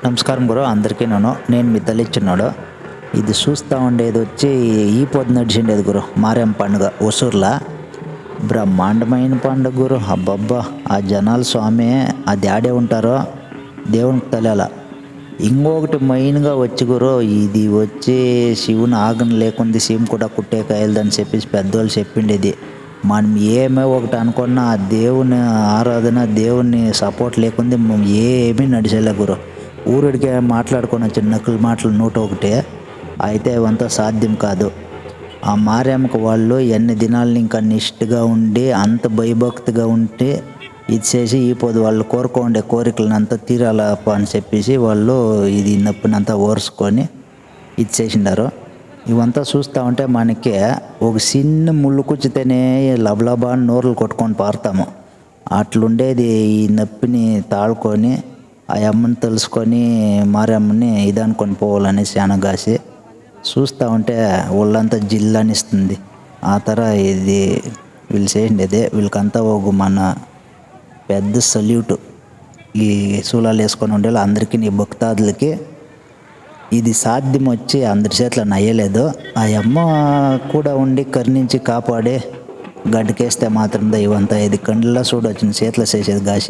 నమస్కారం గురు అందరికీ నేను మీ తల్లిచ్చినాడు. ఇది చూస్తూ ఉండేది వచ్చి ఈ పొద్దు నడిచిండేది గురు మారేం పండుగ ఒసూర్లా బ్రహ్మాండమైన పండుగ గురు. అబ్బబ్బా ఆ జనాలు స్వామి అది ఆడే ఉంటారో దేవునికి తెలియాల. ఇంకొకటి మెయిన్గా వచ్చి గురు ఇది వచ్చి శివుని ఆగన లేకుంది సీమ కూడా కుట్టే కాయలదని చెప్పేసి పెద్దోళ్ళు చెప్పిండేది. మనం ఏమే ఒకటి అనుకున్నా ఆ దేవుని ఆరాధన దేవుని సపోర్ట్ లేకుంది ఏమీ నడిచేలే గురు. ఊరిడికే మాట్లాడుకొని వచ్చిన నక్కుల మాటలు 101 అయితే అవంతా సాధ్యం కాదు. ఆ మారేమ్మకు వాళ్ళు ఎన్ని దినాలని ఇంకా నిష్ఠగా ఉండి అంత భయభక్తిగా ఉంటే ఇది చేసి ఈ పొద్దు వాళ్ళు కోరుకోండే కోరికలను అంతా తీరాలప్ప అని చెప్పేసి వాళ్ళు ఇది నొప్పినంతా ఓర్చుకొని ఇది చేసిండారు. ఇవంతా చూస్తూ ఉంటే మనకి ఒక చిన్న ముళ్ళు కుచ్చితేనే లబలబా నోర్లు కొట్టుకొని పారుతాము. అట్లుండేది ఈ నొప్పిని తాళుకొని ఆ అమ్మని తెలుసుకొని మారమ్మని ఇదనుకొని పోవాలనేసి అనగాసి చూస్తూ ఉంటే ఒళ్ళంతా జిల్లనిస్తుంది. ఆ తర ఇది వీళ్ళు చేసిండేదే వీళ్ళకంతా ఒక మన పెద్ద సల్యూట్. ఈ శూలాలు వేసుకొని ఉండే అందరికీ నీ భక్తాదులకి ఇది సాధ్యం వచ్చి అందరి చేతిలో నయ్యలేదు. ఆ అమ్మ కూడా ఉండి కరుణించి కాపాడి గడ్డకేస్తే మాత్రం ఇవంతా ఇది కండ్లా చూడొచ్చిన చేతిలో చేసేది గాసి